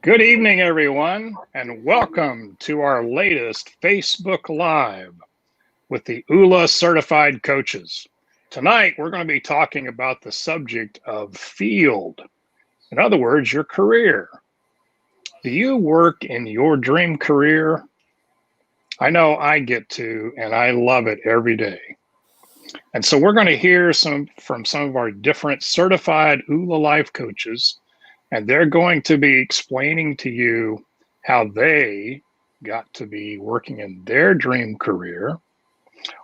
Good evening, everyone, and welcome to our latest Facebook Live with the ULA Certified Coaches. Tonight, we're going to be talking about the subject of field. In other words, your career. Do you work in your dream career? I know I get to, and I love it every day. And so we're going to hear from some of our different certified ULA life coaches, and they're going to be explaining to you how they got to be working in their dream career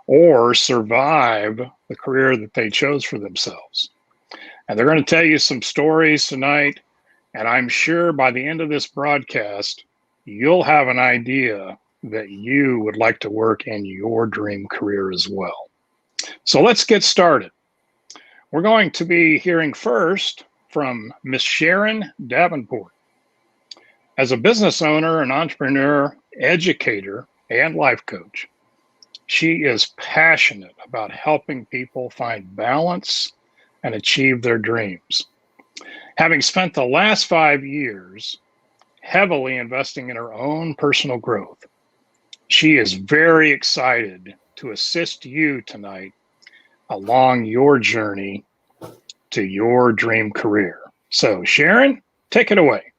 or survive the career that they chose for themselves. And they're going to tell you some stories tonight. And I'm sure by the end of this broadcast, you'll have an idea that you would like to work in your dream career as well. So let's get started. We're going to be hearing first from Miss Sharon Davenport. As a business owner, an entrepreneur, educator, and life coach, she is passionate about helping people find balance and achieve their dreams. Having spent the last 5 years heavily investing in her own personal growth, she is very excited to assist you tonight along your journey to your dream career. So Sharon, take it away.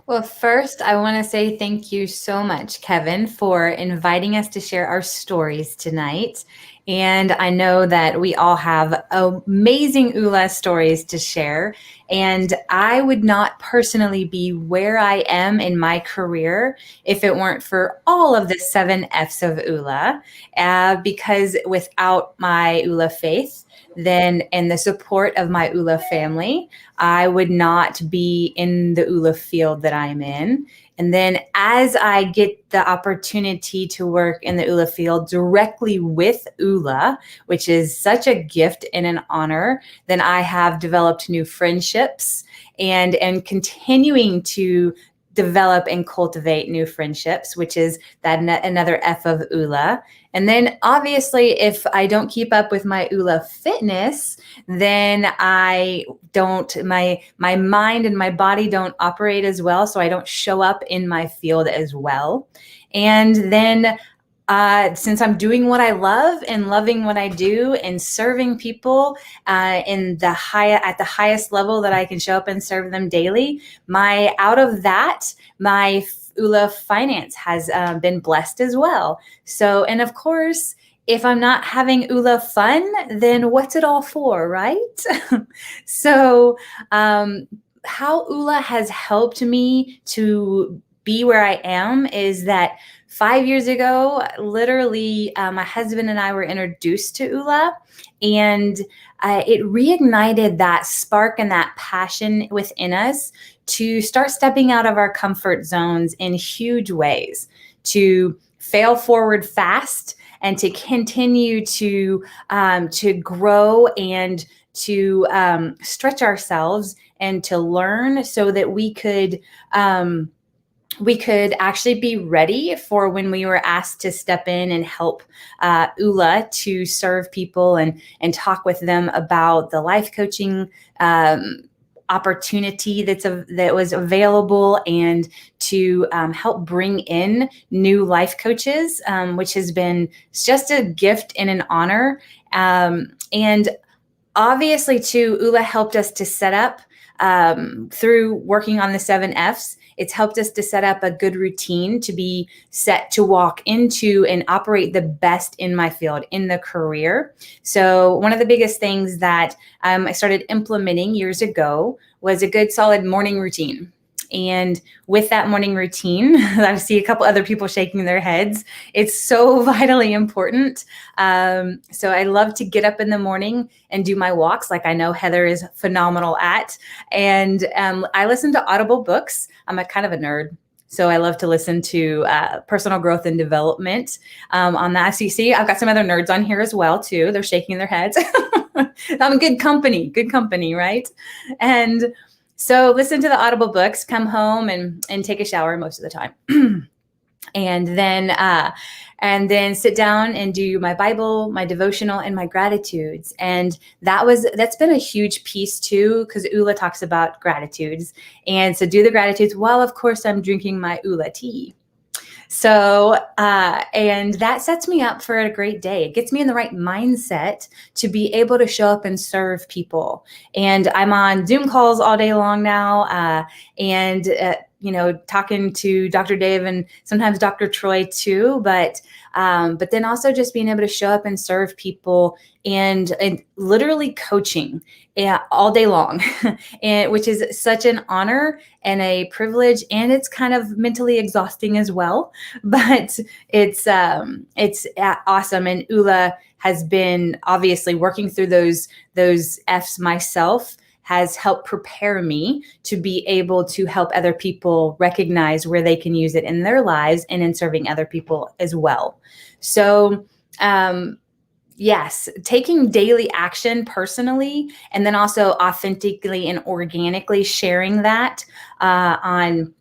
Well, first, I want to say thank you so much, Kevin, for inviting us to share our stories tonight. And I know that we all have amazing ULA stories to share. And I would not personally be where I am in my career if it weren't for all of the 7 F's of ULA, because without my ULA faith, then and the support of my ULA family, I would not be in the ULA field that I'm in. And then as I get the opportunity to work in the ULA field directly with ULA, which is such a gift and an honor, then I have developed new friendships and continuing to develop and cultivate new friendships, which is that another F of ULA. And then obviously, if I don't keep up with my ULA fitness, then my mind and my body don't operate as well. So I don't show up in my field as well. And then since I'm doing what I love and loving what I do and serving people at the highest level that I can show up and serve them daily, my ULA finance has been blessed as well. So, and of course, if I'm not having ULA fun, then what's it all for, right? So, how ULA has helped me to be where I am is that 5 years ago, literally, my husband and I were introduced to ULA, and it reignited that spark and that passion within us to start stepping out of our comfort zones in huge ways, to fail forward fast, and to continue to grow and to stretch ourselves and to learn so that we could actually be ready for when we were asked to step in and help ULA to serve people and talk with them about the life coaching opportunity that was available, and to help bring in new life coaches, which has been just a gift and an honor. And obviously, too, ULA helped us to set up through working on the 7 F's. It's helped us to set up a good routine to be set to walk into and operate the best in my field, in the career. So one of the biggest things that I started implementing years ago was a good solid morning routine. And with that morning routine, I see a couple other people shaking their heads. It's so vitally important. So I love to get up in the morning and do my walks, like I know Heather is phenomenal at. And I listen to Audible books. I'm a kind of a nerd, so I love to listen to personal growth and development on that. So you see, I've got some other nerds on here as well, too. They're shaking their heads. I'm good company, right? And so listen to the Audible books, come home and take a shower most of the time. and then sit down and do my Bible, my devotional, and my gratitudes. And that's been a huge piece too, because Ula talks about gratitudes. And so do the gratitudes while, of course, I'm drinking my Ula tea. So, and that sets me up for a great day. It gets me in the right mindset to be able to show up and serve people. And I'm on Zoom calls all day long now, talking to Dr. Dave and sometimes Dr. Troy too. But then also just being able to show up and serve people and literally coaching all day long, and which is such an honor and a privilege, and it's kind of mentally exhausting as well. But it's awesome. And Ula has been obviously working through those F's myself, has helped prepare me to be able to help other people recognize where they can use it in their lives and in serving other people as well. So, yes, taking daily action personally, and then also authentically and organically sharing that on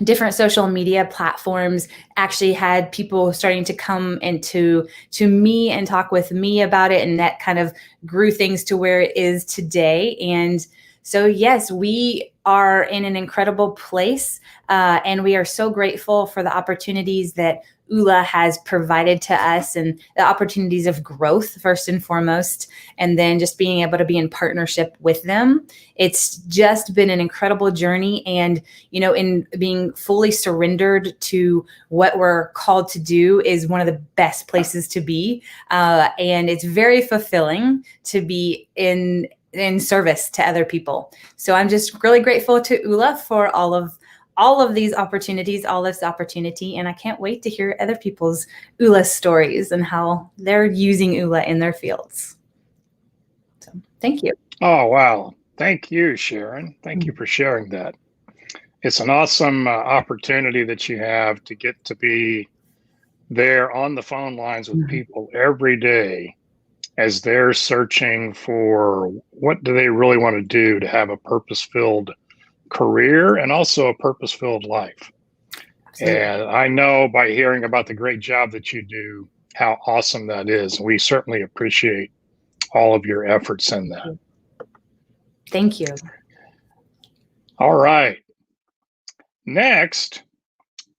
different social media platforms actually had people starting to come into me and talk with me about it. And that kind of grew things to where it is today. And so, yes, we are in an incredible place. And we are so grateful for the opportunities that Ula has provided to us, and the opportunities of growth first and foremost, and then just being able to be in partnership with them. It's just been an incredible journey. And, in being fully surrendered to what we're called to do is one of the best places to be. And it's very fulfilling to be in service to other people. So I'm just really grateful to Ula for all of these opportunities, all this opportunity. And I can't wait to hear other people's Ula stories and how they're using Ula in their fields. So thank you. Oh, wow. Thank you, Sharon. Thank you for sharing that. It's an awesome opportunity that you have to get to be there on the phone lines with people every day as they're searching for what do they really want to do to have a purpose-filled career and also a purpose-filled life. Absolutely. And I know by hearing about the great job that you do, how awesome that is. We certainly appreciate all of your efforts in that. Thank you. All right. Next,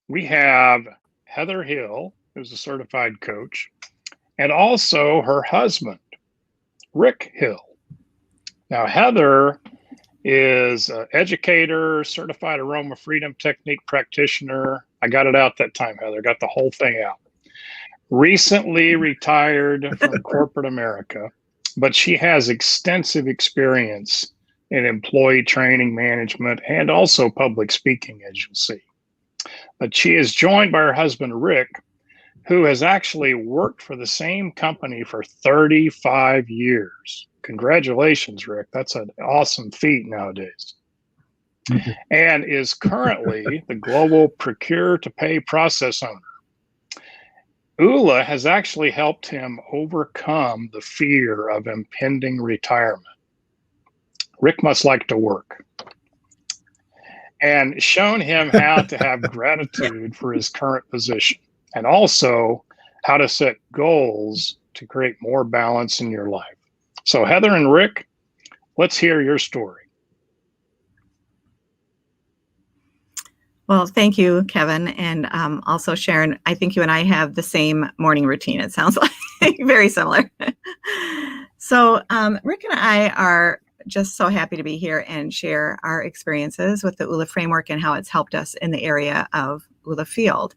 we have Heather Hill, who's a certified coach, and also her husband, Rick Hill. Now, Heather is an educator, certified aroma freedom technique practitioner. I got it out that time, Heather. Got the whole thing out. Recently retired from corporate America, but she has extensive experience in employee training management and also public speaking, as you'll see. But she is joined by her husband, Rick, who has actually worked for the same company for 35 years. Congratulations, Rick. That's an awesome feat nowadays. And is currently the global procure-to-pay process owner. Ula has actually helped him overcome the fear of impending retirement. Rick must like to work. And shown him how to have gratitude for his current position, and also how to set goals to create more balance in your life. So Heather and Rick, let's hear your story. Well, thank you, Kevin. And also Sharon, I think you and I have the same morning routine. It sounds like very similar. So Rick and I are just so happy to be here and share our experiences with the ULA framework and how it's helped us in the area of ULA field.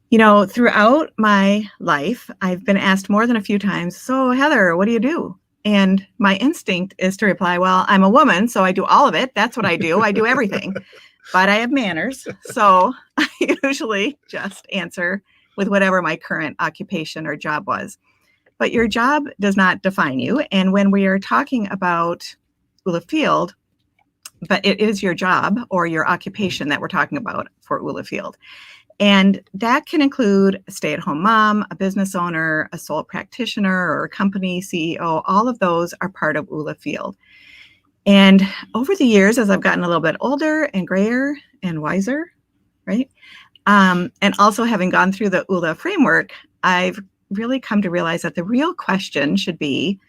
Throughout my life, I've been asked more than a few times, so Heather, what do you do? And my instinct is to reply, well, I'm a woman, so I do all of it. That's what I do. I do everything. But I have manners, so I usually just answer with whatever my current occupation or job was. But your job does not define you. And when we are talking about ULA field, but it is your job or your occupation that we're talking about for ULA field. And that can include a stay-at-home mom, a business owner, a sole practitioner, or a company CEO. All of those are part of ULA field. And over the years, as I've gotten a little bit older and grayer and wiser, right, And also having gone through the ULA framework, I've really come to realize that the real question should be,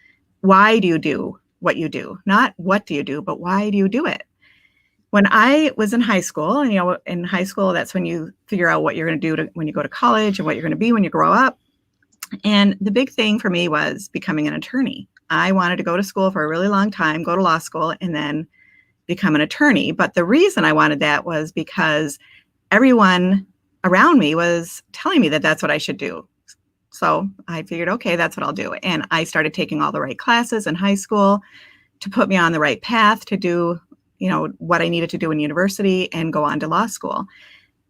why do you do what you do? Not what do you do, but why do you do it? When I was in high school, and in high school, that's when you figure out what you're going to do when you go to college and what you're going to be when you grow up. And the big thing for me was becoming an attorney. I wanted to go to school for a really long time, go to law school, and then become an attorney. But the reason I wanted that was because everyone around me was telling me that that's what I should do. So I figured, okay, that's what I'll do. And I started taking all the right classes in high school to put me on the right path to do, what I needed to do in university and go on to law school.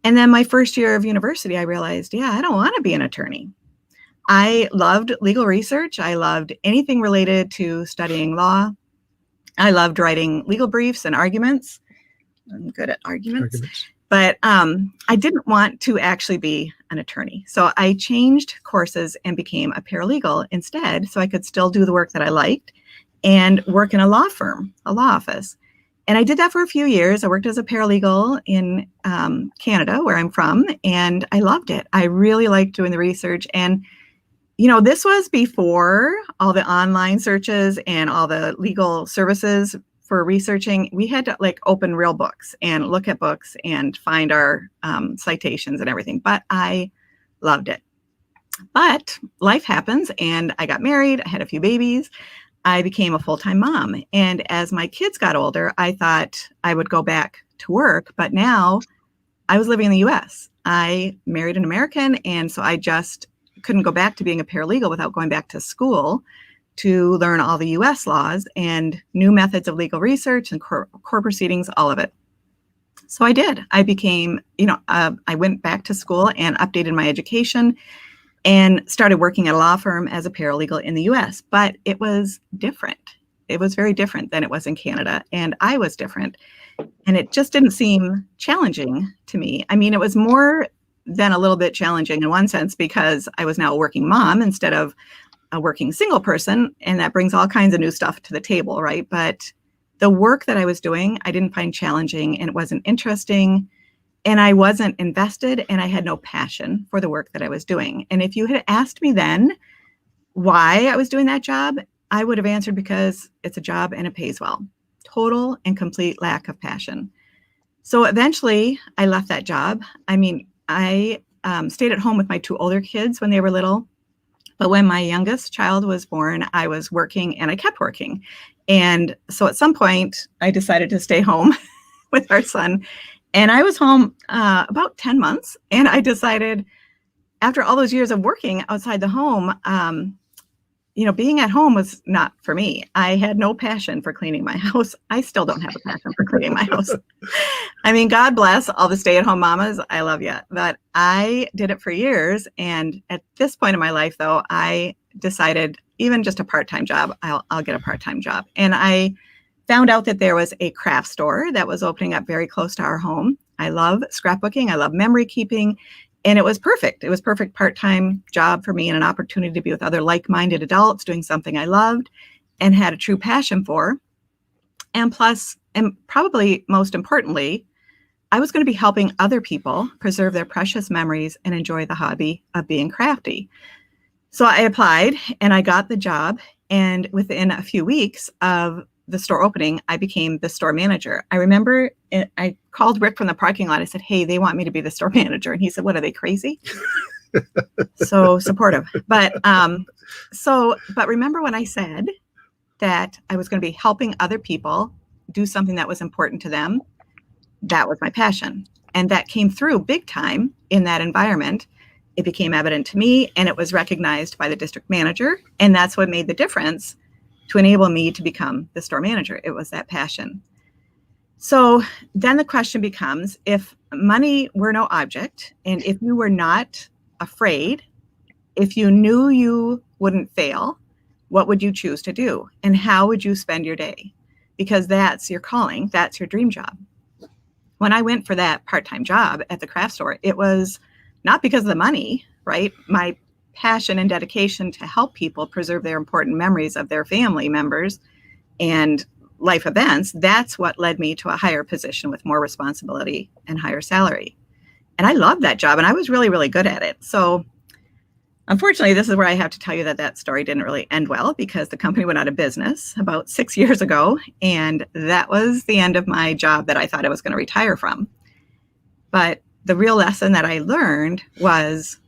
And then my first year of university, I realized, I don't want to be an attorney. I loved legal research. I loved anything related to studying law. I loved writing legal briefs and arguments. I'm good at arguments. But I didn't want to actually be an attorney. So I changed courses and became a paralegal instead, so I could still do the work that I liked and work in a law firm, a law office. And I did that for a few years. I worked as a paralegal in Canada, where I'm from, and I loved it. I really liked doing the research. And, this was before all the online searches and all the legal services for researching. We had to open real books and look at books and find our citations and everything. But I loved it. But life happens, and I got married. I had a few babies. I became a full-time mom. And as my kids got older, I thought I would go back to work. But now I was living in the US. I married an American. And so I just couldn't go back to being a paralegal without going back to school to learn all the US laws and new methods of legal research and court proceedings, all of it. So I did. I became, I went back to school and updated my education and started working at a law firm as a paralegal in the US. But it was different. It was very different than it was in Canada. And I was different. And it just didn't seem challenging to me. I mean, it was more than a little bit challenging in one sense, because I was now a working mom instead of a working single person. And that brings all kinds of new stuff to the table, right? But the work that I was doing, I didn't find challenging, and it wasn't interesting. And I wasn't invested, and I had no passion for the work that I was doing. And if you had asked me then why I was doing that job, I would have answered because it's a job and it pays well. Total and complete lack of passion. So eventually I left that job. I mean, I stayed at home with my two older kids when they were little. But when my youngest child was born, I was working, and I kept working. And so at some point, I decided to stay home with our son. And I was home about 10 months. And I decided, after all those years of working outside the home, being at home was not for me. I had no passion for cleaning my house. I still don't have a passion for cleaning my house. I mean, God bless all the stay-at-home mamas. I love you. But I did it for years. And at this point in my life, though, I decided even just a part-time job, I'll get a part-time job. And I found out that there was a craft store that was opening up very close to our home. I love scrapbooking. I love memory keeping. And it was perfect. It was perfect part-time job for me, and an opportunity to be with other like-minded adults doing something I loved and had a true passion for. And plus, and probably most importantly, I was going to be helping other people preserve their precious memories and enjoy the hobby of being crafty. So I applied and I got the job. And within a few weeks of the store opening, I became the store manager. I remember I called Rick from the parking lot. I said, hey, they want me to be the store manager. And he said, what, are they crazy? So supportive. But remember when I said that I was going to be helping other people do something that was important to them? That was my passion. And that came through big time in that environment. It became evident to me, and it was recognized by the district manager. And that's what made the difference to enable me to become the store manager. It was that passion. So then the question becomes, if money were no object, and if you were not afraid, if you knew you wouldn't fail, what would you choose to do? And how would you spend your day? Because that's your calling. That's your dream job. When I went for that part-time job at the craft store, it was not because of the money, right? My passion and dedication to help people preserve their important memories of their family members and life events, that's what led me to a higher position with more responsibility and higher salary. And I loved that job, and I was really, really good at it. So unfortunately, this is where I have to tell you that that story didn't really end well, because the company went out of business about 6 years ago. And that was the end of my job that I thought I was going to retire from. But the real lesson that I learned was,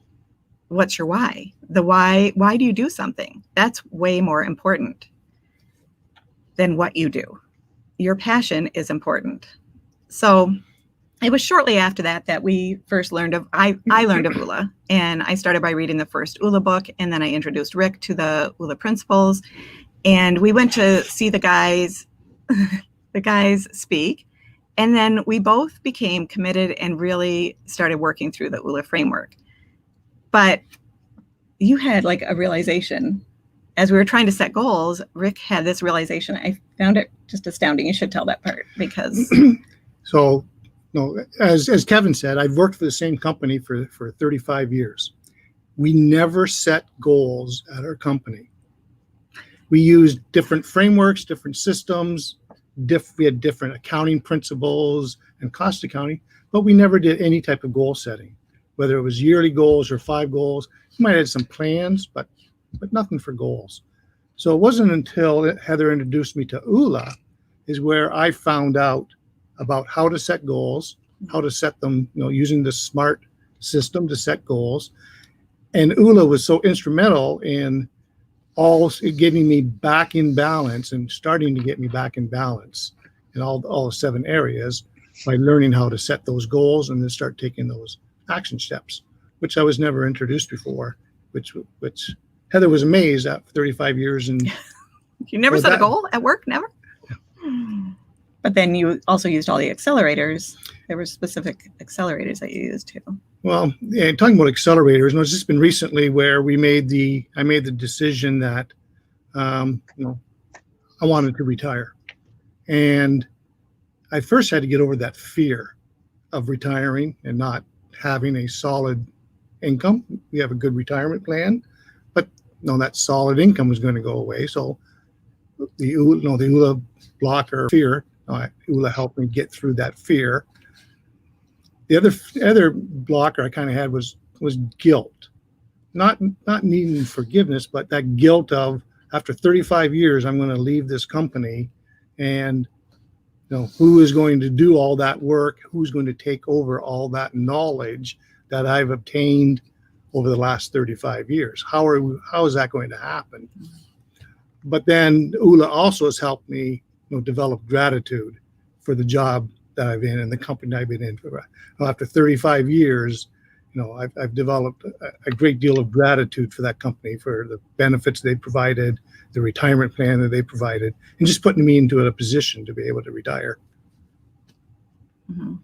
what's your why? The why do you do something? That's way more important than what you do. Your passion is important. So it was shortly after that that we first learned of, I learned of ULA, and I started by reading the first ULA book, and then I introduced Rick to the ULA principles, and we went to see the guys speak, and then we both became committed and really started working through the ULA framework. But you had like a realization as we were trying to set goals. Rick had this realization. I found it just astounding. You should tell that part, because So, no, as Kevin said, I've worked for the same company for 35 years. We never set goals at our company. We used different frameworks, different systems, we had different accounting principles and cost accounting, but we never did any type of goal setting, whether it was yearly goals or 5 goals. We might have some plans, but nothing for goals. So it wasn't until Heather introduced me to ULA is where I found out about how to set goals, how to set them, using the SMART system to set goals. And ULA was so instrumental in getting me back in balance and starting to get me back in balance in all 7 areas by learning how to set those goals and then start taking those action steps, which I was never introduced before, which Heather was amazed at 35 years. And you never set a goal at work, never? Yeah. But then you also used all the accelerators. There were specific accelerators that you used too. Well, yeah, talking about accelerators, it's just been recently where I made the decision that, I wanted to retire. And I first had to get over that fear of retiring and not having a solid income. We have a good retirement plan, but that solid income was going to go away. So the ULA blocker fear, ULA helped me get through that fear. The other blocker I kind of had was guilt, not needing forgiveness, but that guilt of, after 35 years, I'm going to leave this company, and who is going to do all that work? Who's going to take over all that knowledge that I've obtained over the last 35 years? How is that going to happen? But then ULA also has helped me develop gratitude for the job that I've been in, the company I've been in for. After 35 years, I've developed a great deal of gratitude for that company, for the benefits they provided, the retirement plan that they provided, and just putting me into a position to be able to retire. Mm-hmm.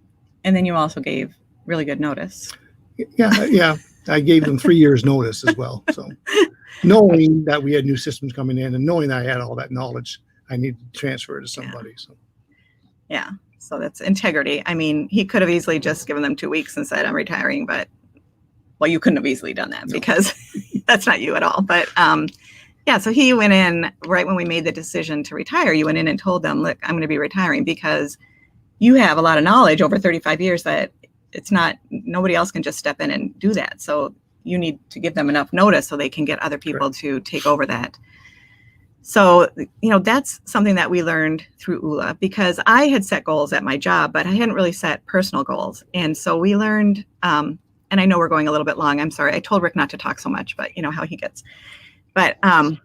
And then you also gave really good notice. Yeah. I gave them 3 years notice as well. So knowing that we had new systems coming in and knowing that I had all that knowledge, I needed to transfer it to somebody. So. Yeah. So that's integrity. I mean, he could have easily just given them 2 weeks and said, I'm retiring, but you couldn't have easily done that because that's not you at all. But so he went in right when we made the decision to retire. You went in and told them, look, I'm going to be retiring because you have a lot of knowledge over 35 years that nobody else can just step in and do that. So you need to give them enough notice so they can get other people to take over that. So, that's something that we learned through ULA, because I had set goals at my job, but I hadn't really set personal goals. And so we learned, and I know we're going a little bit long. I'm sorry. I told Rick not to talk so much, but you know how he gets. But I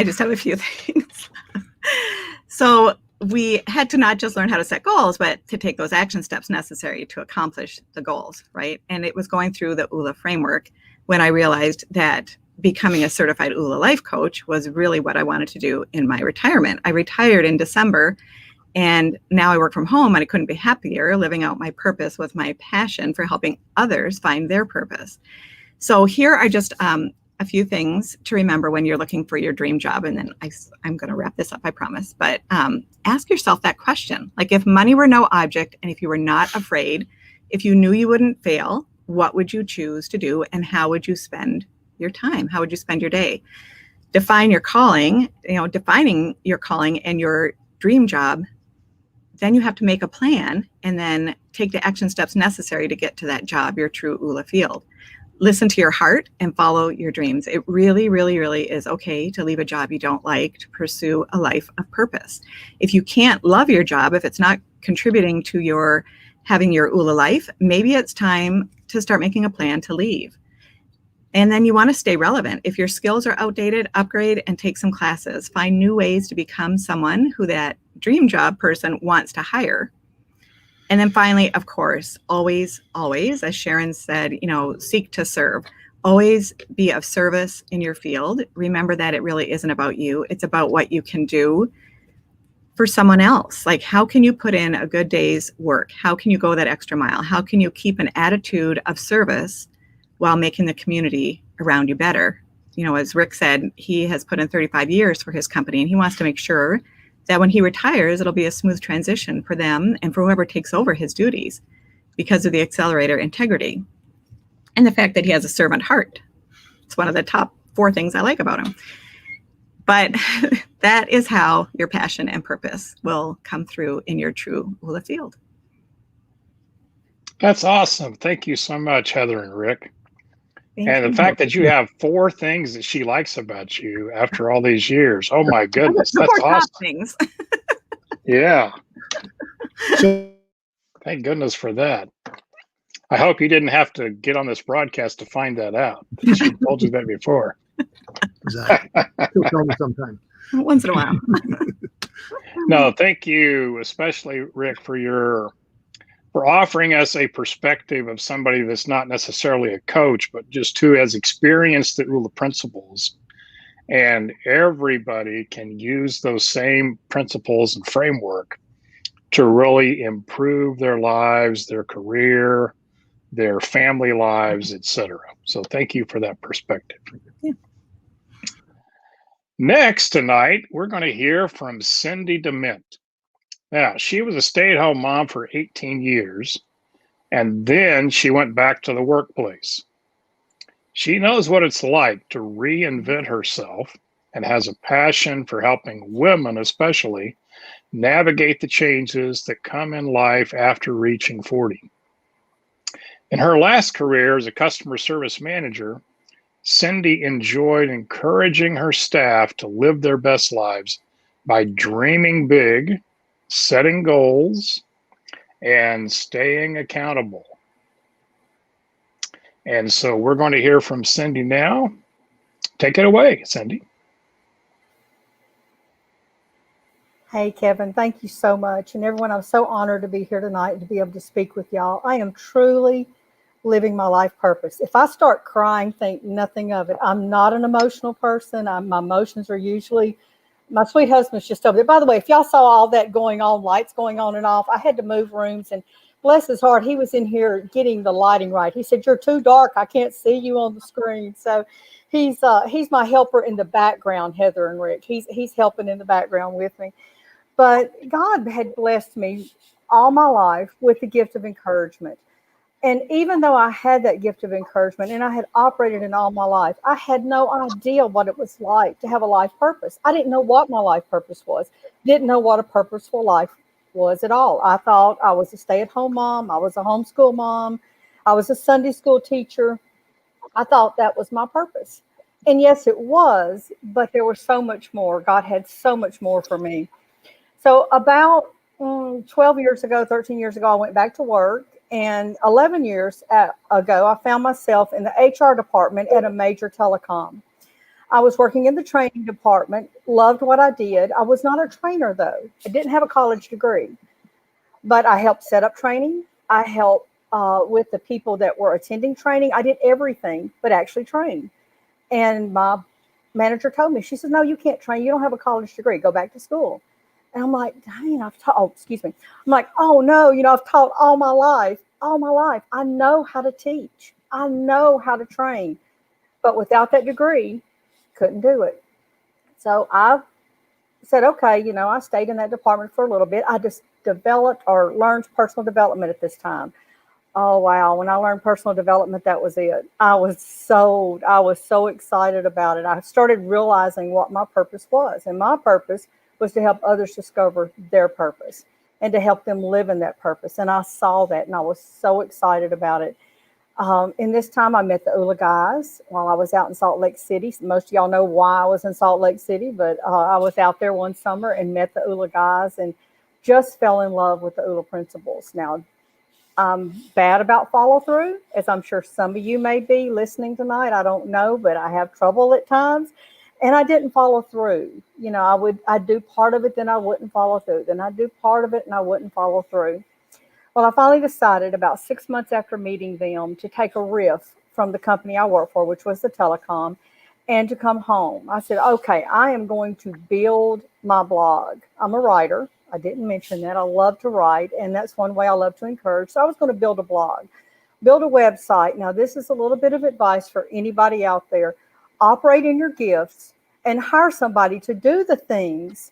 just have a few things. So we had to not just learn how to set goals, but to take those action steps necessary to accomplish the goals, right? And it was going through the ULA framework when I realized that becoming a certified ULA life coach was really what I wanted to do in my retirement. I retired in December, and now I work from home, and I couldn't be happier living out my purpose with my passion for helping others find their purpose. So here are just a few things to remember when you're looking for your dream job. And then I'm going to wrap this up, I promise. But ask yourself that question. Like, if money were no object, and if you were not afraid, if you knew you wouldn't fail, what would you choose to do, and how would you spend your time? How would you spend your day? Define your calling. Defining your calling and your dream job, then you have to make a plan and then take the action steps necessary to get to that job, your true ULA field. Listen to your heart and follow your dreams. It really, really, really is okay to leave a job you don't like to pursue a life of purpose. If you can't love your job, if it's not contributing to your having your ULA life, maybe it's time to start making a plan to leave. And then you want to stay relevant. If your skills are outdated, upgrade and take some classes. Find new ways to become someone who that dream job person wants to hire. And then finally, of course, always, as Sharon said, seek to serve. Always be of service in your field. Remember that it really isn't about you. It's about what you can do for someone else. Like, how can you put in a good day's work? How can you go that extra mile? How can you keep an attitude of service while making the community around you better? As Rick said, he has put in 35 years for his company, and he wants to make sure that when he retires, it'll be a smooth transition for them and for whoever takes over his duties because of the accelerator integrity and the fact that he has a servant heart. It's one of the top 4 things I like about him. But that is how your passion and purpose will come through in your true ULA field. That's awesome. Thank you so much, Heather and Rick. And the fact that you have 4 things that she likes about you after all these years. Oh my goodness. That's awesome. Things. Yeah. Thank goodness for that. I hope you didn't have to get on this broadcast to find that out. She told you that before. Exactly. She'll tell me sometime. Once in a while. No, thank you, especially Rick, for offering us a perspective of somebody that's not necessarily a coach, but just who has experienced the ULA principles. And everybody can use those same principles and framework to really improve their lives, their career, their family lives, etc. So thank you for that perspective. Yeah. Next tonight, we're going to hear from Cindy DeMint. Now, she was a stay-at-home mom for 18 years, and then she went back to the workplace. She knows what it's like to reinvent herself and has a passion for helping women, especially, navigate the changes that come in life after reaching 40. In her last career as a customer service manager, Cindy enjoyed encouraging her staff to live their best lives by dreaming big, setting goals, and staying accountable. And so we're going to hear from Cindy now. Take it away, Cindy. Hey, Kevin, thank you so much. And everyone, I'm so honored to be here tonight and to be able to speak with y'all. I am truly living my life purpose. If I start crying, think nothing of it. I'm not an emotional person. My emotions are usually, my sweet husband's just over there. By the way, if y'all saw all that going on, lights going on and off, I had to move rooms, and bless his heart, he was in here getting the lighting right. He said, "You're too dark. I can't see you on the screen." So he's my helper in the background, Heather and Rick. He's helping in the background with me. But God had blessed me all my life with the gift of encouragement. And even though I had that gift of encouragement and I had operated in all my life, I had no idea what it was like to have a life purpose. I didn't know what my life purpose was. Didn't know what a purposeful life was at all. I thought I was a stay-at-home mom. I was a homeschool mom. I was a Sunday school teacher. I thought that was my purpose. And yes, it was, but there was so much more. God had so much more for me. So about 12 years ago, 13 years ago, I went back to work. And 11 years ago, I found myself in the HR department at a major telecom. I was working in the training department, loved what I did. I was not a trainer, though. I didn't have a college degree. But I helped set up training. I helped with the people that were attending training. I did everything but actually train. And my manager told me, she says, "No, you can't train. You don't have a college degree. Go back to school." And I'm like, dang, I've taught, oh, excuse me. I'm like, oh no, I've taught all my life. I know how to teach. I know how to train. But without that degree, couldn't do it. So I said, okay, I stayed in that department for a little bit. I just developed or learned personal development at this time. Oh, wow. When I learned personal development, that was it. I was sold. I was so excited about it. I started realizing what my purpose was. And my purpose was to help others discover their purpose. and to help them live in that purpose. And I saw that, and I was so excited about it. In this time, I met the ULA guys while I was out in Salt Lake City. Most of y'all know why I was in Salt Lake City, but I was out there one summer and met the ULA guys and just fell in love with the ULA principles. Now, I'm bad about follow through, as I'm sure some of you may be listening tonight. I don't know, but I have trouble at times. And I didn't follow through. You know, I'd do part of it, then I wouldn't follow through. Then I'd do part of it and I wouldn't follow through. Well, I finally decided about 6 months after meeting them to take a riff from the company I work for, which was the telecom, and to come home. I said, okay, I am going to build my blog. I'm a writer. I didn't mention that. I love to write, and that's one way I love to encourage. So I was going to build a blog, build a website. Now, this is a little bit of advice for anybody out there. Operate in your gifts and hire somebody to do the things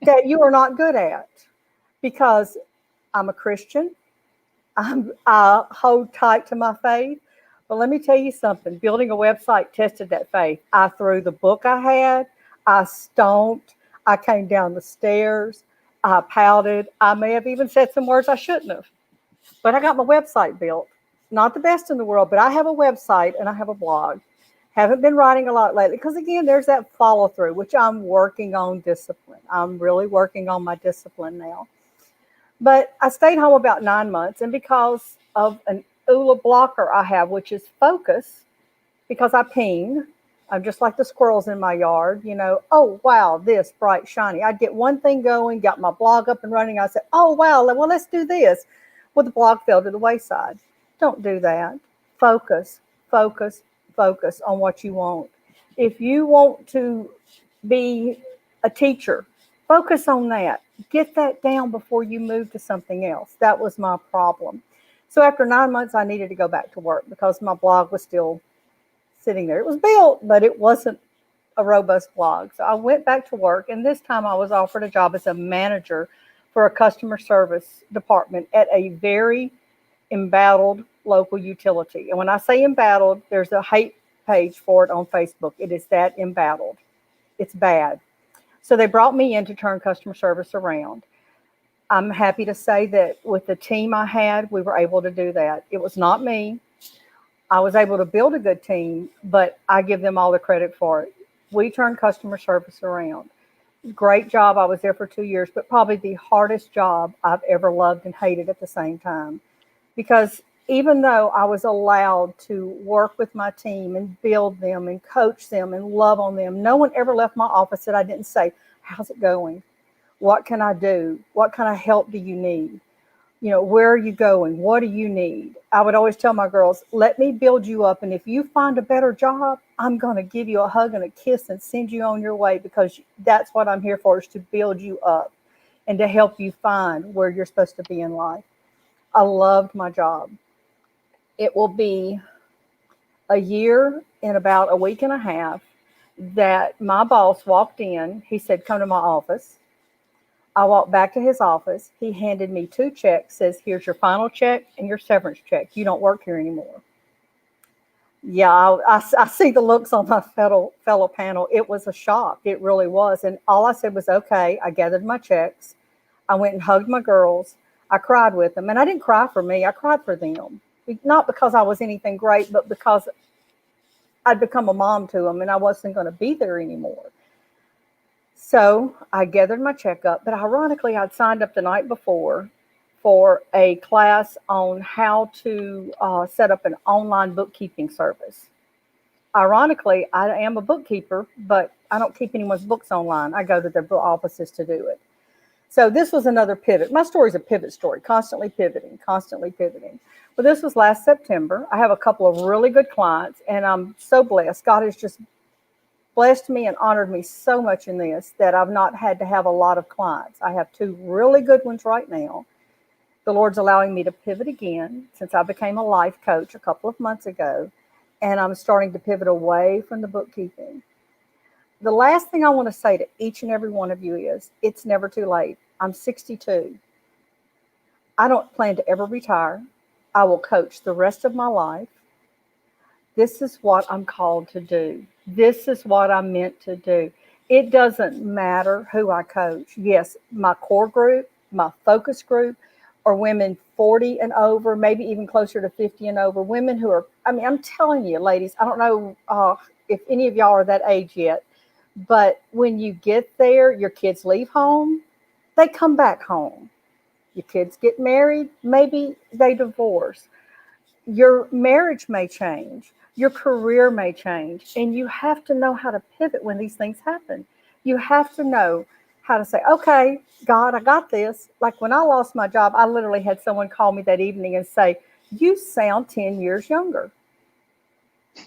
that you are not good at, because I'm a Christian. I hold tight to my faith. But let me tell you something. Building a website tested that faith. I threw the book I had. I stomped. I came down the stairs. I pouted. I may have even said some words I shouldn't have. But I got my website built. Not the best in the world, but I have a website and I have a blog. Haven't been writing a lot lately because, again, there's that follow through, which I'm working on discipline. I'm really working on my discipline now. But I stayed home about 9 months, and because of an ULA blocker I have, which is focus, because I ping, I'm just like the squirrels in my yard, you know, oh, wow, this bright, shiny. I'd get one thing going, got my blog up and running. I said, oh, wow, well, let's do this. Well, the blog fell to the wayside. Don't do that. Focus, focus, focus on what you want. If you want to be a teacher, focus on that. Get that down before you move to something else. That was my problem. So after 9 months, I needed to go back to work because my blog was still sitting there. It was built, but it wasn't a robust blog. So I went back to work, and this time I was offered a job as a manager for a customer service department at a very embattled local utility. And when I say embattled, there's a hate page for it on Facebook. It is that embattled. It's bad. So they brought me in to turn customer service around. I'm happy to say that with the team I had, we were able to do that. It was not me. I was able to build a good team, but I give them all the credit for it. We turned customer service around. Great job. I was there for 2 years, but probably the hardest job I've ever loved and hated at the same time. Because even though I was allowed to work with my team and build them and coach them and love on them, no one ever left my office that I didn't say, how's it going? What can I do? What kind of help do you need? You know, where are you going? What do you need? I would always tell my girls, let me build you up. And if you find a better job, I'm going to give you a hug and a kiss and send you on your way, because that's what I'm here for, is to build you up and to help you find where you're supposed to be in life. I loved my job. It will be a year in about a week and a half that my boss walked in. He said, come to my office. I walked back to his office. He handed me 2 checks, says, here's your final check and your severance check. You don't work here anymore. Yeah, I see the looks on my fellow panel. It was a shock. It really was. And all I said was, okay. I gathered my checks. I went and hugged my girls. I cried with them. And I didn't cry for me. I cried for them. Not because I was anything great, but because I'd become a mom to them and I wasn't going to be there anymore. So I gathered my check up, but ironically, I'd signed up the night before for a class on how to set up an online bookkeeping service. Ironically, I am a bookkeeper, but I don't keep anyone's books online. I go to their offices to do it. So this was another pivot. My story is a pivot story, constantly pivoting, constantly pivoting. But this was last September. I have a couple of really good clients, and I'm so blessed. God has just blessed me and honored me so much in this that I've not had to have a lot of clients. I have 2 really good ones right now. The Lord's allowing me to pivot again since I became a life coach a couple of months ago, and I'm starting to pivot away from the bookkeeping. The last thing I want to say to each and every one of you is, it's never too late. I'm 62. I don't plan to ever retire. I will coach the rest of my life. This is what I'm called to do. This is what I'm meant to do. It doesn't matter who I coach. Yes, my core group, my focus group are women 40 and over, maybe even closer to 50 and over, women who are, I mean, I'm telling you, ladies, I don't know if any of y'all are that age yet, but when you get there, your kids leave home, they come back home. Your kids get married, maybe they divorce. Your marriage may change, your career may change, and you have to know how to pivot when these things happen. You have to know how to say, okay, God, I got this. Like when I lost my job, I literally had someone call me that evening and say, you sound 10 years younger.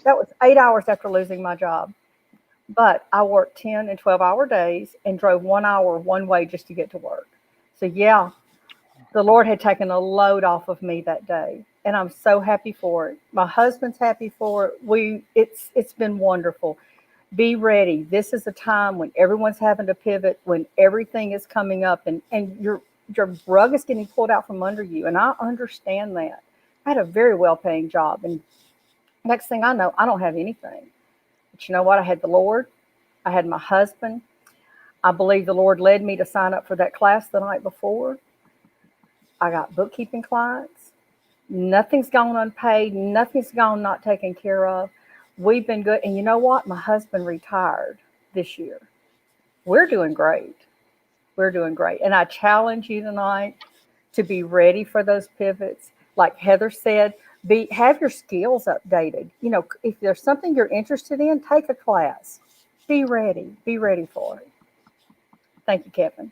That was 8 hours after losing my job. But I worked 10 and 12-hour days and drove 1 hour one way just to get to work. So, yeah, the Lord had taken a load off of me that day, and I'm so happy for it. My husband's happy for it. It's been wonderful. Be ready. This is a time when everyone's having to pivot, when everything is coming up, and your rug is getting pulled out from under you. And I understand that. I had a very well-paying job, and next thing I know, I don't have anything. But you know what? I had the Lord. I had my husband. I believe the Lord led me to sign up for that class the night before. I got bookkeeping clients. Nothing's gone unpaid. Nothing's gone not taken care of. We've been good. And you know what? My husband retired this year. We're doing great. We're doing great. And I challenge you tonight to be ready for those pivots. Like Heather said, have your skills updated. You know, if there's something you're interested in, take a class. Be ready. Be ready for it. Thank you, Kevin.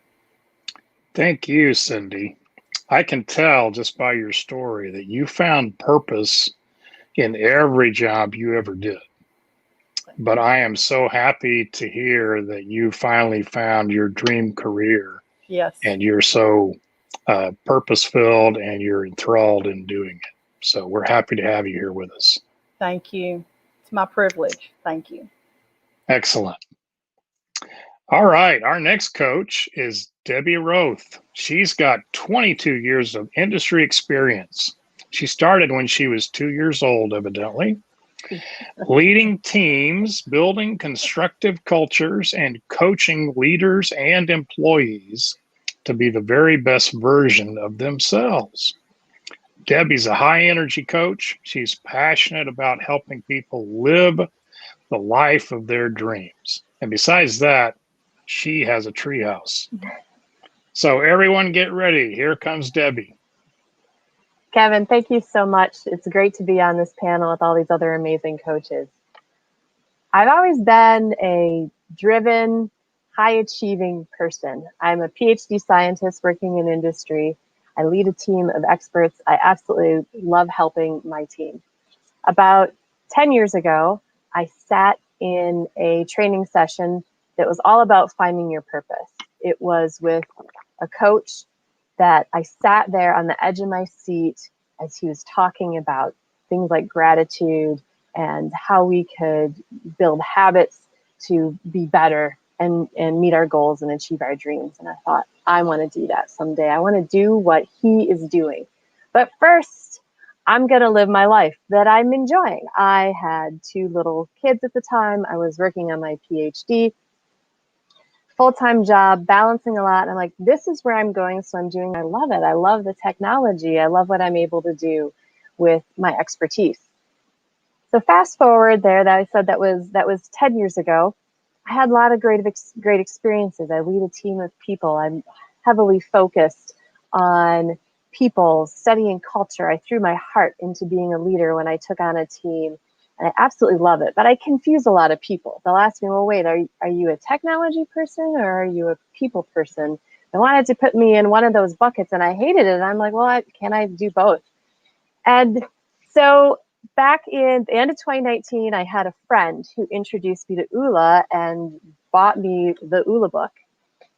Thank you, Cindy. I can tell just by your story that you found purpose in every job you ever did. But I am so happy to hear that you finally found your dream career. Yes. And you're so purpose-filled and you're enthralled in doing it. So we're happy to have you here with us. Thank you. It's my privilege. Thank you. Excellent. All right. Our next coach is Debbie Roth. She's got 22 years of industry experience. She started when she was 2 years old, evidently, leading teams, building constructive cultures, and coaching leaders and employees to be the very best version of themselves. Debbie's a high energy coach. She's passionate about helping people live the life of their dreams. And besides that, she has a treehouse. So everyone get ready. Here comes Debbie. Kevin, thank you so much. It's great to be on this panel with all these other amazing coaches. I've always been a driven, high-achieving person. I'm a PhD scientist working in industry. I lead a team of experts. I absolutely love helping my team. About 10 years ago, I sat in a training session that was all about finding your purpose. It was with a coach that I sat there on the edge of my seat as he was talking about things like gratitude and how we could build habits to be better and meet our goals and achieve our dreams. And I thought, I want to do that someday. I want to do what he is doing. But first, I'm going to live my life that I'm enjoying. I had 2 little kids at the time. I was working on my PhD, full-time job, balancing a lot. And I'm like, this is where I'm going, so I'm doing. I love it. I love the technology. I love what I'm able to do with my expertise. So fast forward there, that I said that was 10 years ago. I had a lot of great experiences. I lead a team of people. I'm heavily focused on people, studying culture. I threw my heart into being a leader when I took on a team, and I absolutely love it. But I confuse a lot of people. They'll ask me, well, wait, are you a technology person or are you a people person? They wanted to put me in one of those buckets, and I hated it. And I'm like, well, can I do both? And so back in the end of 2019, I had a friend who introduced me to ULA and bought me the ULA book.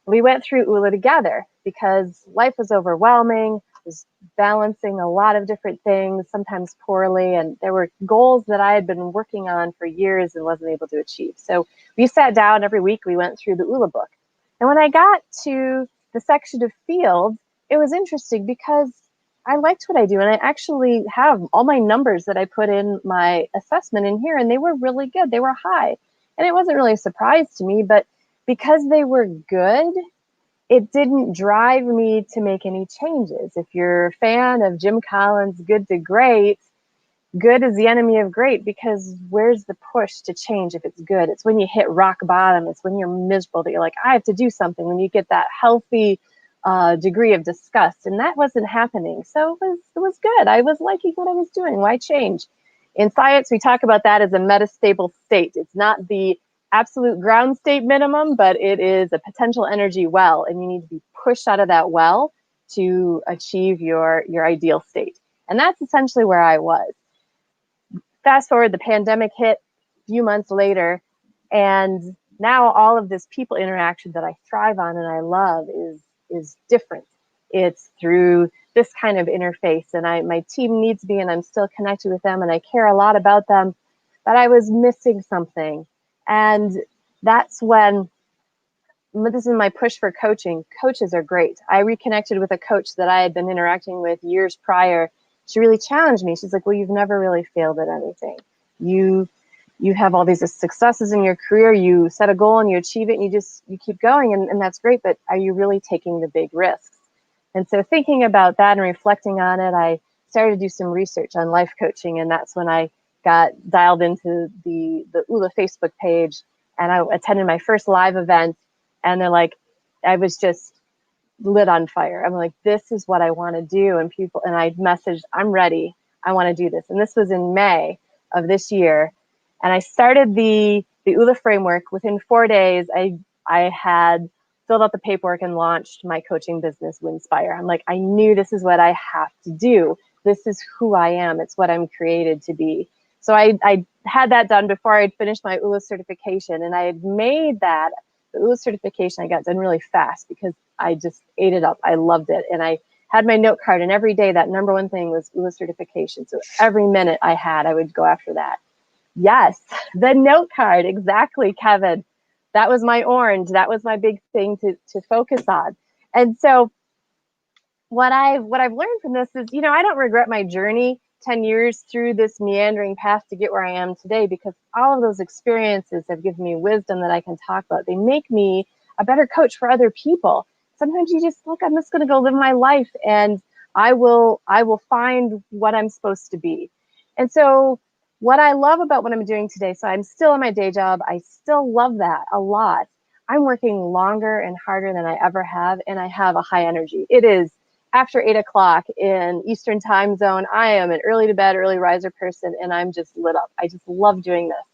We went through ULA together because life was overwhelming. I was balancing a lot of different things, sometimes poorly, and there were goals that I had been working on for years and wasn't able to achieve. So we sat down every week, we went through the ULA book. And when I got to the section of field, it was interesting because I liked what I do, and I actually have all my numbers that I put in my assessment in here, and they were really good. They were high, and it wasn't really a surprise to me, but because they were good, it didn't drive me to make any changes. If you're a fan of Jim Collins' Good to Great, good is the enemy of great, because where's the push to change if it's good? It's when you hit rock bottom. It's when you're miserable that you're like, I have to do something, when you get that healthy degree of disgust. And that wasn't happening. So it was good. I was liking what I was doing. Why change? In science, we talk about that as a metastable state. It's not the absolute ground state minimum, but it is a potential energy well. And you need to be pushed out of that well to achieve your ideal state. And that's essentially where I was. Fast forward, the pandemic hit a few months later, and now all of this people interaction that I thrive on and I love is different. It's through this kind of interface, and my team needs me, and I'm still connected with them, and I care a lot about them, but I was missing something. And that's when, this is my push for coaching. Coaches are great. I reconnected with a coach that I had been interacting with years prior. She really challenged me. She's like, well, you've never really failed at anything. You have all these successes in your career. You set a goal and you achieve it, and you keep going, and that's great, but are you really taking the big risks? And so thinking about that and reflecting on it, I started to do some research on life coaching, and that's when I got dialed into the ULA Facebook page, and I attended my first live event, and they're like, I was just lit on fire. I'm like, this is what I want to do. And I messaged, I'm ready. I want to do this. And this was in May of this year. And I started the ULA framework. Within 4 days, I had filled out the paperwork and launched my coaching business, Winspire. I'm like, I knew this is what I have to do. This is who I am. It's what I'm created to be. So I had that done before I'd finished my ULA certification. And I had made the ULA certification I got done really fast because I just ate it up. I loved it. And I had my note card, and every day that number one thing was ULA certification. So every minute I had, I would go after that. Yes, the note card, exactly, Kevin. That was my orange. That was my big thing to focus on. And so what I've learned from this is, I don't regret my journey 10 years through this meandering path to get where I am today, because all of those experiences have given me wisdom that I can talk about. They make me a better coach for other people. Sometimes you just look, I'm just going to go live my life, and I will find what I'm supposed to be. And so what I love about what I'm doing today, so I'm still in my day job. I still love that a lot. I'm working longer and harder than I ever have, and I have a high energy. It is after 8 o'clock in Eastern time zone. I am an early to bed, early riser person, and I'm just lit up. I just love doing this.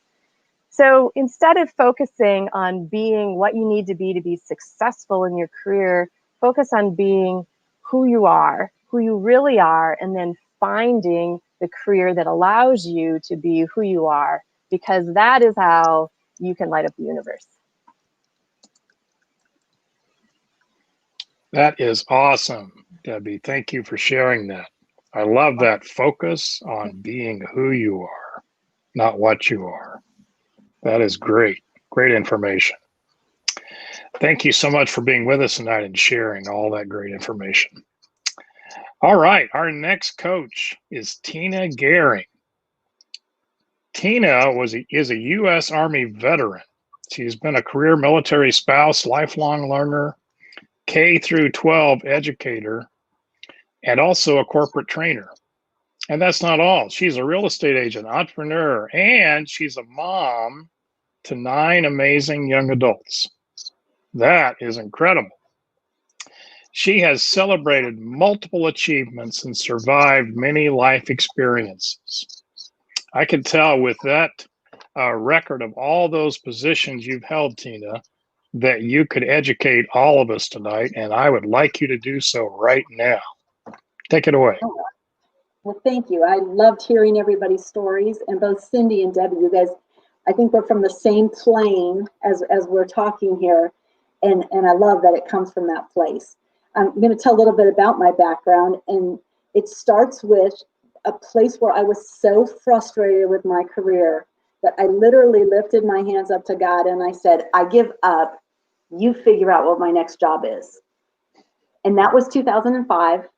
So instead of focusing on being what you need to be successful in your career, focus on being who you really are, and then finding the career that allows you to be who you are, because that is how you can light up the universe. That is awesome, Debbie. Thank you for sharing that. I love that focus on being who you are, not what you are. That is great. Great information. Thank you so much for being with us tonight and sharing all that great information. All right, our next coach is Tina Gehring. Tina is a U.S. Army veteran. She's been a career military spouse, lifelong learner, K through 12 educator, and also a corporate trainer. And that's not all. She's a real estate agent, entrepreneur, and she's a mom to 9 amazing young adults. That is incredible. She has celebrated multiple achievements and survived many life experiences. I can tell with that record of all those positions you've held, Tina, that you could educate all of us tonight, and I would like you to do so right now. Take it away. Well, thank you. I loved hearing everybody's stories, and both Cindy and Debbie, you guys, I think we're from the same plane as we're talking here, and I love that it comes from that place. I'm going to tell a little bit about my background, and it starts with a place where I was so frustrated with my career that I literally lifted my hands up to God and I said, I give up. You figure out what my next job is. And that was 2005.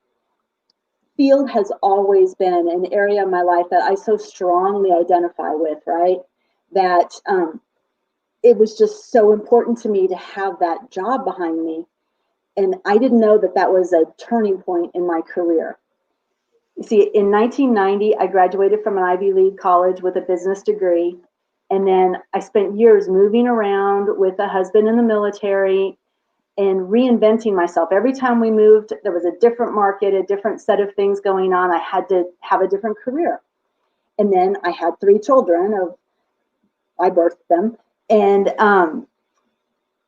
Field has always been an area of my life that I so strongly identify with, right? That it was just so important to me to have that job behind me. And I didn't know that that was a turning point in my career. You see, in 1990, I graduated from an Ivy League college with a business degree. And then I spent years moving around with a husband in the military and reinventing myself. Every time we moved, there was a different market, a different set of things going on. I had to have a different career. And then I had 3 children. I birthed them. And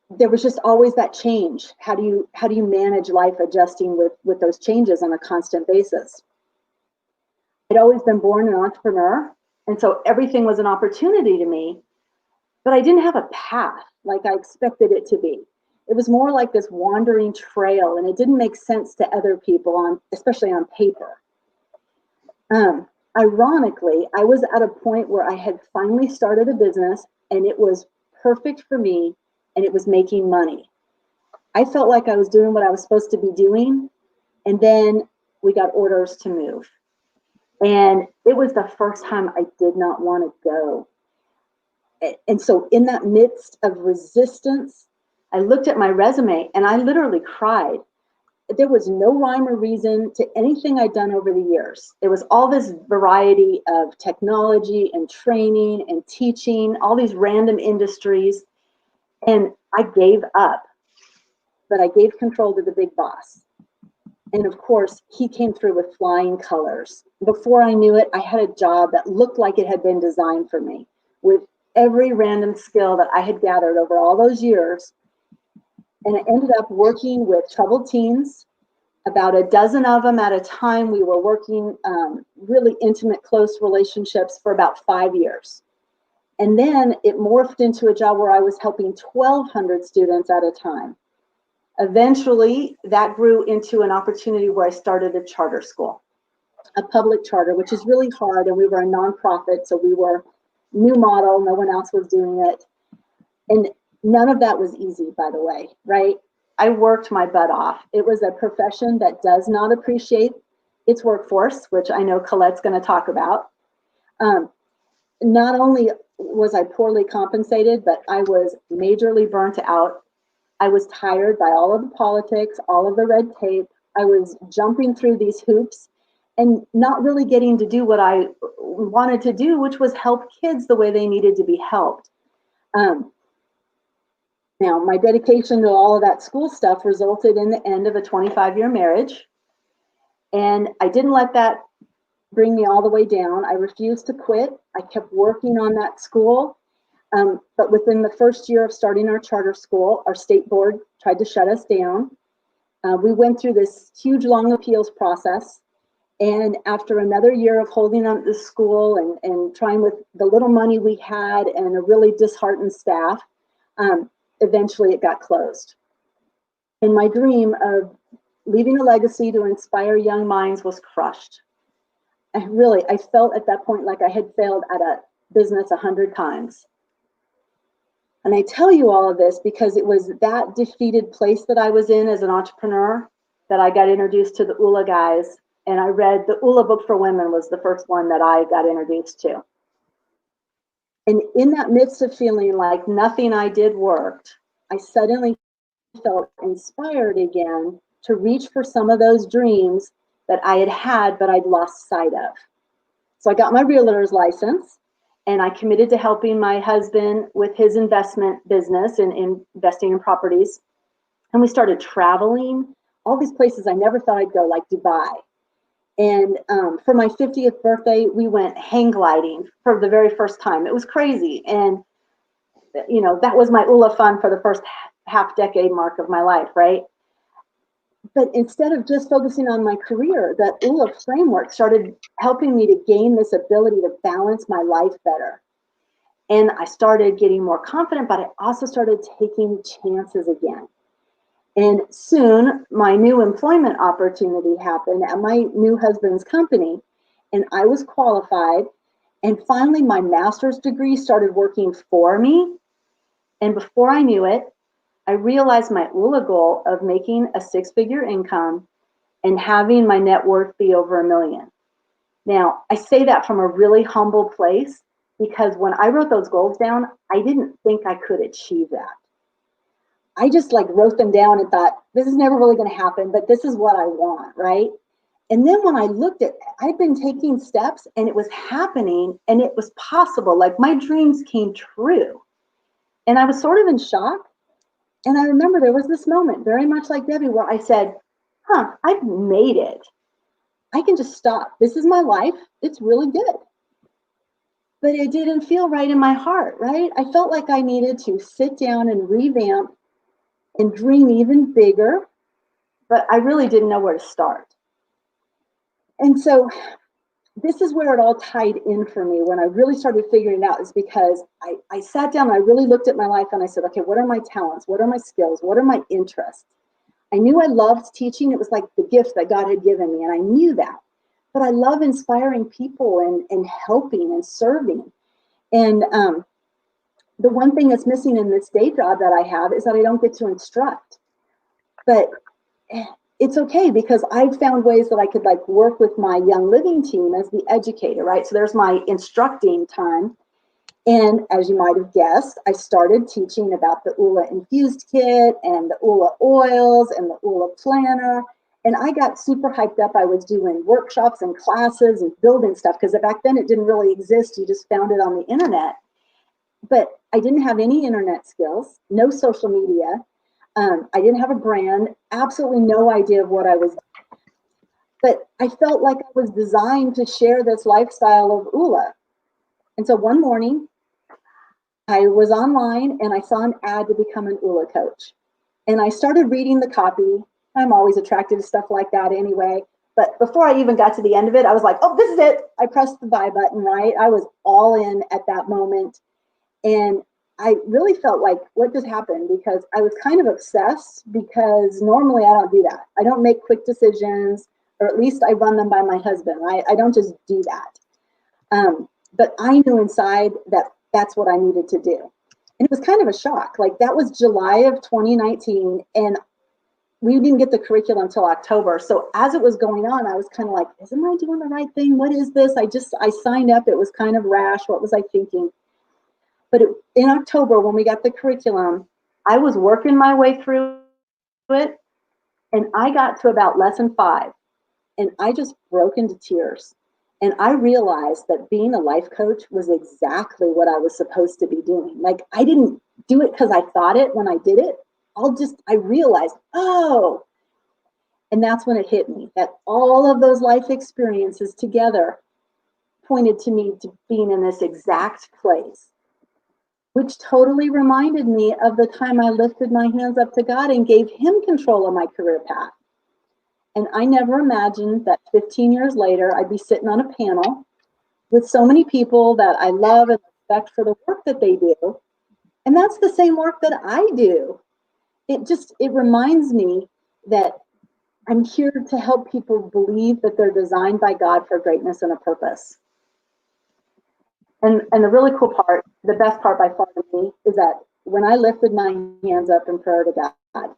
there was just always that change. How do you manage life adjusting with those changes on a constant basis? I'd always been born an entrepreneur, and so everything was an opportunity to me, but I didn't have a path like I expected it to be. It was more like this wandering trail, and it didn't make sense to other people, especially on paper. Ironically, I was at a point where I had finally started a business, and it was perfect for me, and it was making money. I felt like I was doing what I was supposed to be doing, and then we got orders to move. And it was the first time I did not want to go. And so in that midst of resistance, I looked at my resume and I literally cried. There was no rhyme or reason to anything I'd done over the years. It was all this variety of technology and training and teaching, all these random industries. And I gave up, but I gave control to the big boss. And of course, he came through with flying colors. Before I knew it, I had a job that looked like it had been designed for me, with every random skill that I had gathered over all those years. And I ended up working with troubled teens, about a dozen of them at a time. We were working really intimate, close relationships for about 5 years. And then it morphed into a job where I was helping 1,200 students at a time. Eventually, that grew into an opportunity where I started a charter school, a public charter, which is really hard. And we were a nonprofit, so we were new model. No one else was doing it. And none of that was easy, by the way, right? I worked my butt off. It was a profession that does not appreciate its workforce, which I know Colette's going to talk about. Not only was I poorly compensated, but I was majorly burnt out. I was tired by all of the politics, all of the red tape. I was jumping through these hoops and not really getting to do what I wanted to do, which was help kids the way they needed to be helped. Now, my dedication to all of that school stuff resulted in the end of a 25-year marriage. And I didn't let that bring me all the way down. I refused to quit. I kept working on that school. But within the first year of starting our charter school, our state board tried to shut us down. We went through this huge, long appeals process. And after another year of holding on to the school and trying with the little money we had and a really disheartened staff, eventually it got closed. And my dream of leaving a legacy to inspire young minds was crushed. I felt at that point like I had failed at a business 100 times. And I tell you all of this because it was that defeated place that I was in as an entrepreneur that I got introduced to the ULA guys. And I read the ULA book for women was the first one that I got introduced to. And in that midst of feeling like nothing I did worked, I suddenly felt inspired again to reach for some of those dreams that I had had, but I'd lost sight of. So I got my realtor's license and I committed to helping my husband with his investment business and investing in properties. And we started traveling, all these places I never thought I'd go, like Dubai. And for my 50th birthday, we went hang gliding for the very first time. It was crazy. And, you know, that was my ULA fun for the first half decade mark of my life, right? But instead of just focusing on my career, the ULA framework started helping me to gain this ability to balance my life better. And I started getting more confident, but I also started taking chances again. And soon my new employment opportunity happened at my new husband's company, and I was qualified. And finally, my master's degree started working for me. And before I knew it, I realized my ULA goal of making a 6-figure income and having my net worth be over $1 million. Now, I say that from a really humble place because when I wrote those goals down, I didn't think I could achieve that. I just like wrote them down and thought, this is never really going to happen, but this is what I want, right? And then when I looked at, I'd been taking steps and it was happening and it was possible. Like my dreams came true. And I was sort of in shock. And I remember there was this moment, very much like Debbie, where I said, I've made it. I can just stop. This is my life. It's really good. But it didn't feel right in my heart, right? I felt like I needed to sit down and revamp and dream even bigger, but I really didn't know where to start. And so this is where it all tied in for me when I really started figuring it out, is because I sat down and I really looked at my life and I said, okay, what are my talents? What are my skills? What are my interests? I knew I loved teaching. It was like the gift that God had given me, and I knew that. But I love inspiring people and helping and serving. And the one thing that's missing in this day job that I have is that I don't get to instruct. But it's okay, because I've found ways that I could like work with my Young Living team as the educator, right? So there's my instructing time. And as you might have guessed, I started teaching about the ULA infused kit and the ULA oils and the ULA planner. And I got super hyped up. I was doing workshops and classes and building stuff, because back then it didn't really exist. You just found it on the internet. But I didn't have any internet skills, no social media. I didn't have a brand, absolutely no idea of what I was doing. But I felt like I was designed to share this lifestyle of ULA. And so one morning, I was online and I saw an ad to become an ULA coach. And I started reading the copy. I'm always attracted to stuff like that anyway. But before I even got to the end of it, I was like, oh, this is it. I pressed the buy button, right? I was all in at that moment. And I really felt like, what just happened? Because I was kind of obsessed, because normally I don't do that. I don't make quick decisions, or at least I run them by my husband. I don't just do that. But I knew inside that that's what I needed to do. And it was kind of a shock. Like that was July of 2019, and we didn't get the curriculum until October. So as it was going on, I was kind of like, isn't I doing the right thing? What is this? I signed up. It was kind of rash. What was I thinking? But in October, when we got the curriculum, I was working my way through it, and I got to about lesson 5, and I just broke into tears. And I realized that being a life coach was exactly what I was supposed to be doing. Like I didn't do it because I thought it when I did it. I realized, oh, and that's when it hit me, that all of those life experiences together pointed to me to being in this exact place, which totally reminded me of the time I lifted my hands up to God and gave Him control of my career path. And I never imagined that 15 years later, I'd be sitting on a panel with so many people that I love and respect for the work that they do. And that's the same work that I do. It reminds me that I'm here to help people believe that they're designed by God for greatness and a purpose. And the really cool part, the best part by far to me, is that when I lifted my hands up in prayer to God,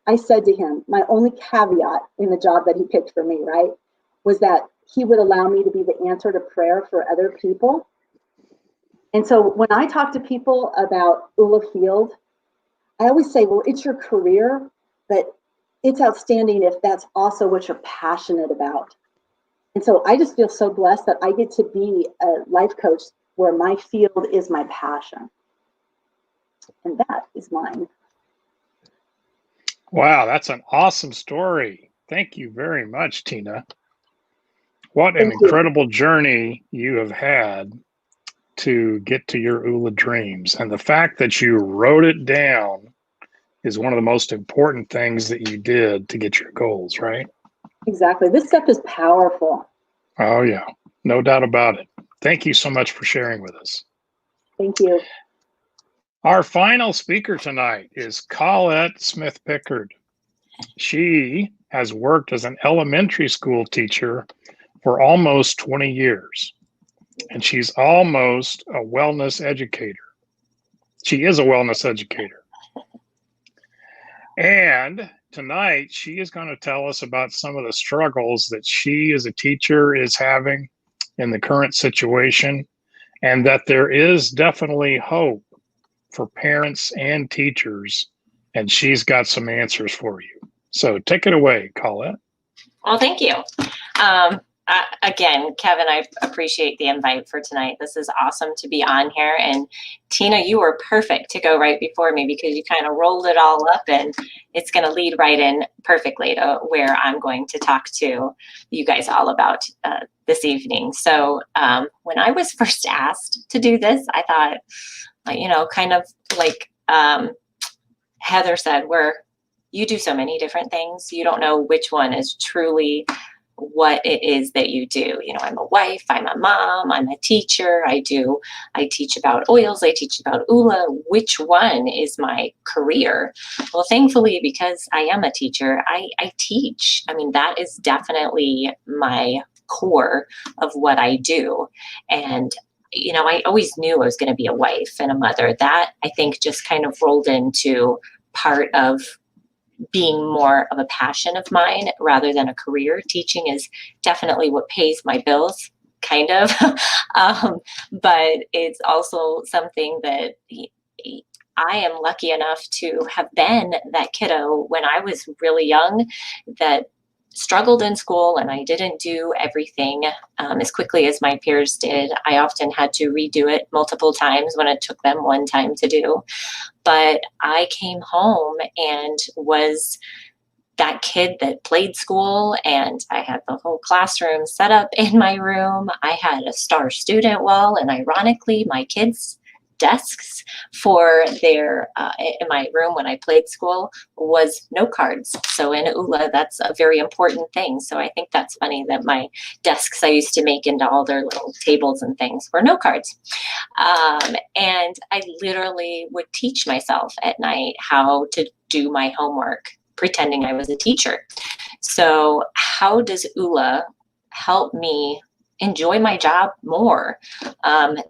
I said to Him, my only caveat in the job that He picked for me, right, was that He would allow me to be the answer to prayer for other people. And so when I talk to people about ULA Field, I always say, well, it's your career, but it's outstanding if that's also what you're passionate about. And so I just feel so blessed that I get to be a life coach where my field is my passion. And that is mine. Wow, that's an awesome story. Thank you very much, Tina. What an incredible journey you have had to get to your ULA dreams. And the fact that you wrote it down is one of the most important things that you did to get your goals, right? Exactly. This stuff is powerful. Oh, yeah. No doubt about it. Thank you so much for sharing with us. Thank you. Our final speaker tonight is Colette Smith-Pickard. She has worked as an elementary school teacher for almost 20 years, and she's almost a wellness educator. She is a wellness educator. And tonight, she is going to tell us about some of the struggles that she as a teacher is having in the current situation, and that there is definitely hope for parents and teachers, and she's got some answers for you. So take it away, Colette. Well, thank you. Again, Kevin, I appreciate the invite for tonight. This is awesome to be on here. And Tina, you were perfect to go right before me because you kind of rolled it all up, and it's going to lead right in perfectly to where I'm going to talk to you guys all about this evening. So when I was first asked to do this, I thought, you know, kind of like Heather said, where you do so many different things, you don't know which one is truly what it is that you do. You know, I'm a wife, I'm a mom, I'm a teacher, I teach about oils, I teach about ULA. Which one is my career? Well, thankfully, because I am a teacher, I teach. I mean, that is definitely my core of what I do. And you know, I always knew I was going to be a wife and a mother. That, I think, just kind of rolled into part of being more of a passion of mine rather than a career. Teaching is definitely what pays my bills, kind of. But it's also something that I am lucky enough to have been that kiddo when I was really young that struggled in school, and I didn't do everything as quickly as my peers did. I often had to redo it multiple times when it took them one time to do. But I came home and was that kid that played school, and I had the whole classroom set up in my room. I had a star student wall, and ironically, my kids' desks for their in my room when I played school was note cards. So in ULA, that's a very important thing. So I think that's funny that my desks I used to make into all their little tables and things were note cards. And I literally would teach myself at night how to do my homework, pretending I was a teacher. So how does ULA help me enjoy my job more?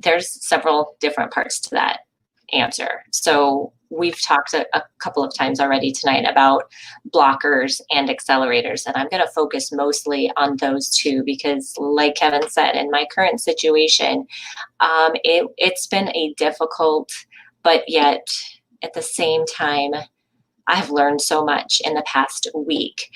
There's several different parts to that answer. So we've talked a couple of times already tonight about blockers and accelerators, and I'm going to focus mostly on those two because, like Kevin said, in my current situation, it's been a difficult, but yet at the same time, I've learned so much in the past week,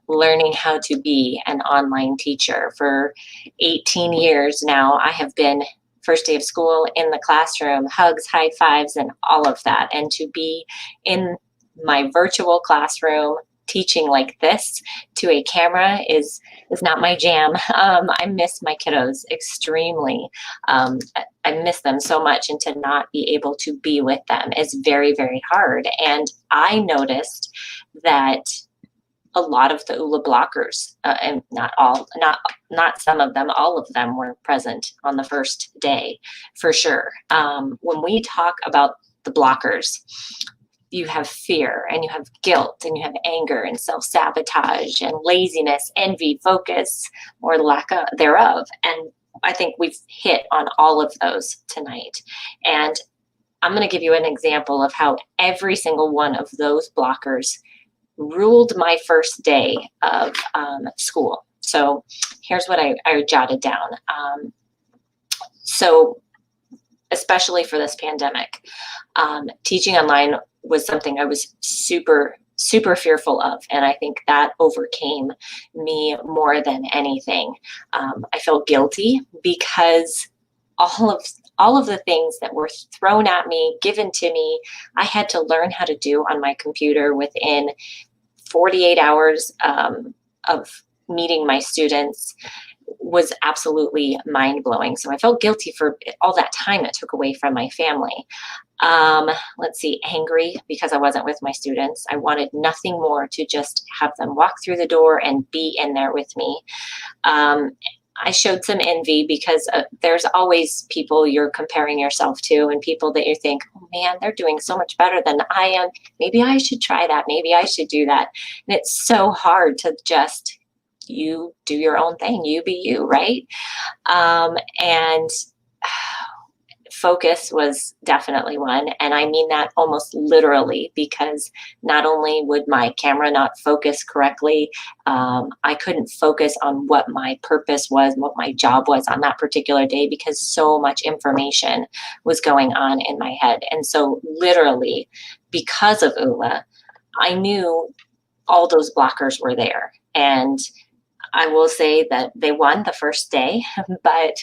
learning how to be an online teacher. For 18 years now, I have been first day of school in the classroom, hugs, high fives, and all of that. And to be in my virtual classroom teaching like this to a camera is not my jam. I miss my kiddos extremely. I miss them so much, and to not be able to be with them is very, very hard. And I noticed that a lot of the ULA blockers, and not some of them, all of them were present on the first day for sure. When we talk about the blockers, you have fear and you have guilt and you have anger and self-sabotage and laziness, envy, focus, or lack thereof. And I think we've hit on all of those tonight. And I'm going to give you an example of how every single one of those blockers ruled my first day of school. So here's what I jotted down. So especially for this pandemic, teaching online was something I was super fearful of. And I think that overcame me more than anything. I felt guilty because all of the things that were thrown at me, given to me, I had to learn how to do on my computer within 48 hours of meeting my students was absolutely mind-blowing. So I felt guilty for all that time it took away from my family. Let's see, angry because I wasn't with my students. I wanted nothing more to just have them walk through the door and be in there with me. I showed some envy because there's always people you're comparing yourself to and people that you think, oh man, they're doing so much better than I am. Maybe I should try that. Maybe I should do that. And it's so hard to just, you do your own thing, you be you, right? And focus was definitely one. And I mean that almost literally, because not only would my camera not focus correctly, I couldn't focus on what my purpose was, what my job was on that particular day, because so much information was going on in my head. And so literally, because of ULA, I knew all those blockers were there. And I will say that they won the first day, but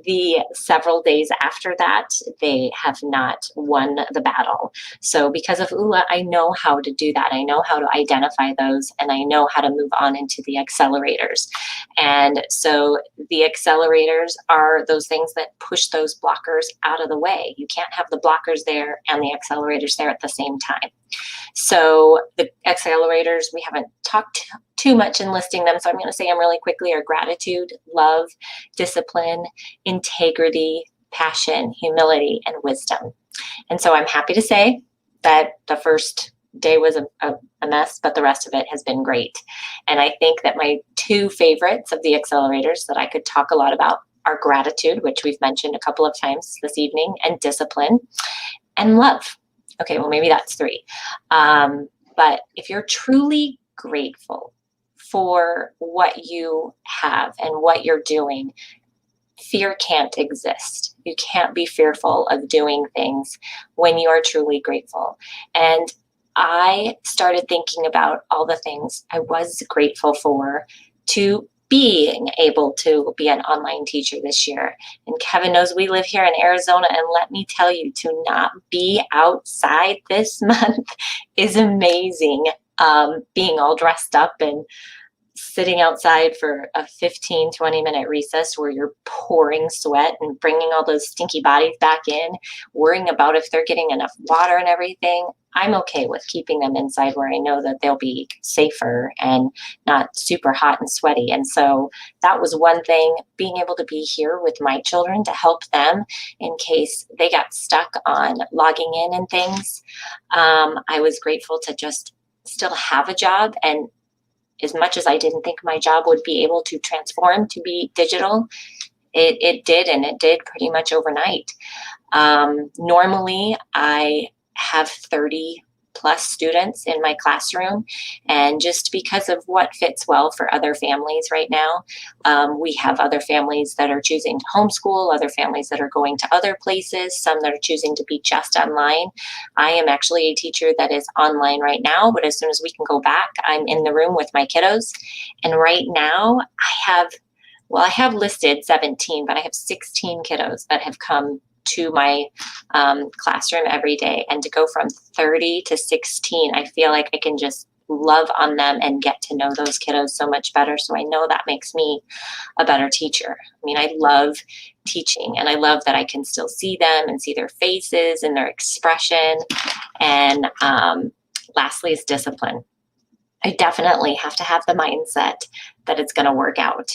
the several days after that, they have not won the battle. So because of ULA, I know how to do that. I know how to identify those, and I know how to move on into the accelerators. And so the accelerators are those things that push those blockers out of the way. You can't have the blockers there and the accelerators there at the same time. So the accelerators, we haven't talked too much in listing them, so I'm going to say them really quickly, are gratitude, love, discipline, integrity, passion, humility, and wisdom. And so I'm happy to say that the first day was a mess, but the rest of it has been great. And I think that my two favorites of the accelerators that I could talk a lot about are gratitude, which we've mentioned a couple of times this evening, and discipline, and love. Okay, well, maybe that's three. But if you're truly grateful for what you have and what you're doing, fear can't exist. You can't be fearful of doing things when you are truly grateful. And I started thinking about all the things I was grateful for to being able to be an online teacher this year. And Kevin knows we live here in Arizona, and let me tell you, to not be outside this month is amazing. Being all dressed up and sitting outside for a 15, 20-minute recess where you're pouring sweat and bringing all those stinky bodies back in, worrying about if they're getting enough water and everything. I'm okay with keeping them inside where I know that they'll be safer and not super hot and sweaty. And so that was one thing, being able to be here with my children to help them in case they got stuck on logging in and things. I was grateful to just still have a job, and as much as I didn't think my job would be able to transform to be digital, it did, and it did pretty much overnight. Normally, I have 30 plus students in my classroom, and just because of what fits well for other families right now, we have other families that are choosing to homeschool, other families that are going to other places, some that are choosing to be just online. I am actually a teacher that is online right now, but as soon as we can go back, I'm in the room with my kiddos. And right now I have listed 17, but I have 16 kiddos that have come to my classroom every day. And to go from 30 to 16, I feel like I can just love on them and get to know those kiddos so much better. So I know that makes me a better teacher. I mean, I love teaching, and I love that I can still see them and see their faces and their expression. And lastly is discipline. I definitely have to have the mindset that it's going to work out,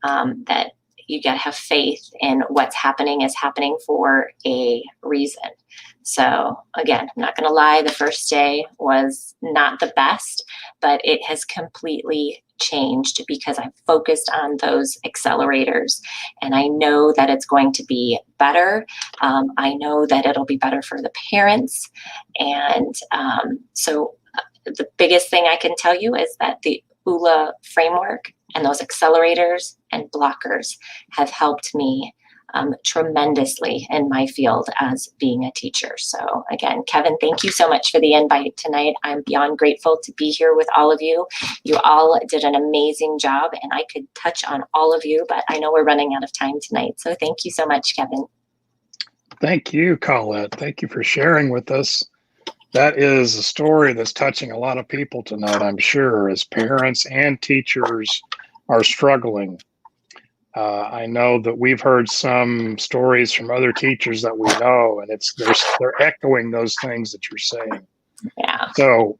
that you got to have faith in what's happening is happening for a reason. So again, I'm not going to lie, the first day was not the best, but it has completely changed because I've focused on those accelerators, and I know that it's going to be better. I know that it'll be better for the parents. And so the biggest thing I can tell you is that the ULA framework and those accelerators and blockers have helped me tremendously in my field as being a teacher. So again, Kevin, thank you so much for the invite tonight. I'm beyond grateful to be here with all of you. You all did an amazing job, and I could touch on all of you, but I know we're running out of time tonight. So thank you so much, Kevin. Thank you, Colette. Thank you for sharing with us. That is a story that's touching a lot of people tonight, I'm sure, as parents and teachers are struggling. I know that we've heard some stories from other teachers that we know, and they're echoing those things that you're saying. Yeah. So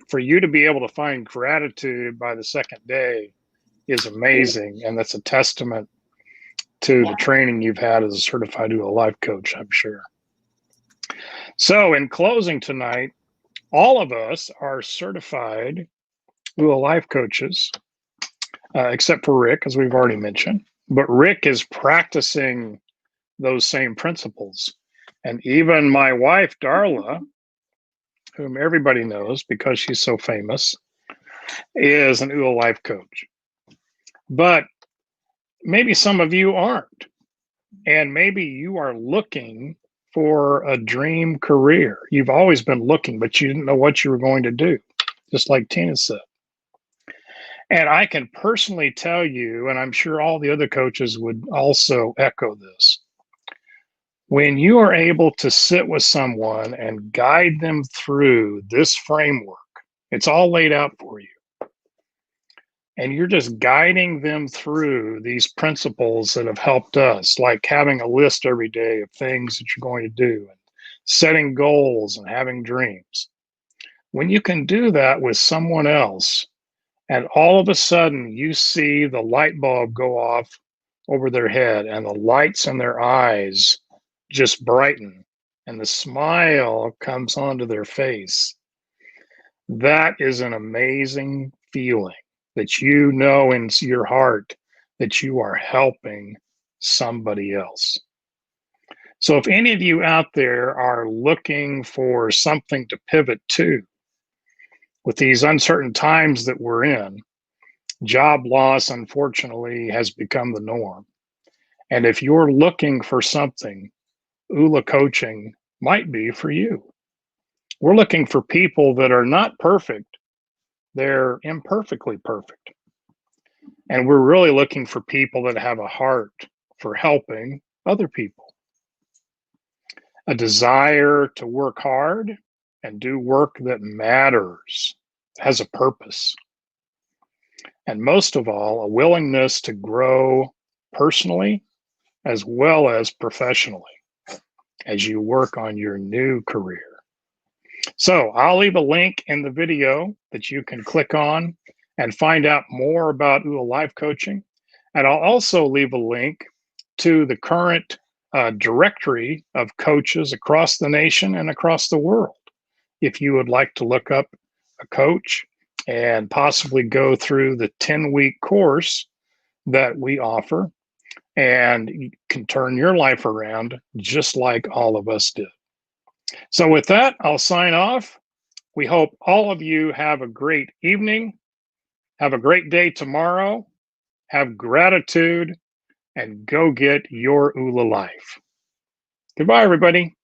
for you to be able to find gratitude by the second day is amazing, and that's a testament to the training you've had as a certified ULA life coach, I'm sure. So in closing tonight, all of us are certified ULA life coaches, except for Rick, as we've already mentioned. But Rick is practicing those same principles. And even my wife, Darla, whom everybody knows because she's so famous, is an ULA life coach. But maybe some of you aren't. And maybe you are looking for a dream career. You've always been looking, but you didn't know what you were going to do, just like Tina said. And I can personally tell you, and I'm sure all the other coaches would also echo this, when you are able to sit with someone and guide them through this framework, it's all laid out for you. And you're just guiding them through these principles that have helped us, like having a list every day of things that you're going to do, and setting goals and having dreams. When you can do that with someone else, and all of a sudden you see the light bulb go off over their head and the lights in their eyes just brighten and the smile comes onto their face, that is an amazing feeling. That you know in your heart that you are helping somebody else. So if any of you out there are looking for something to pivot to with these uncertain times that we're in, job loss, unfortunately, has become the norm. And if you're looking for something, ULA coaching might be for you. We're looking for people that are not perfect, they're imperfectly perfect. And we're really looking for people that have a heart for helping other people, a desire to work hard and do work that matters, has a purpose. And most of all, a willingness to grow personally as well as professionally as you work on your new career. So I'll leave a link in the video that you can click on and find out more about ULA Life Coaching. And I'll also leave a link to the current directory of coaches across the nation and across the world. If you would like to look up a coach and possibly go through the 10-week course that we offer, and you can turn your life around just like all of us did. So with that, I'll sign off. We hope all of you have a great evening. Have a great day tomorrow. Have gratitude and go get your ULA life. Goodbye, everybody.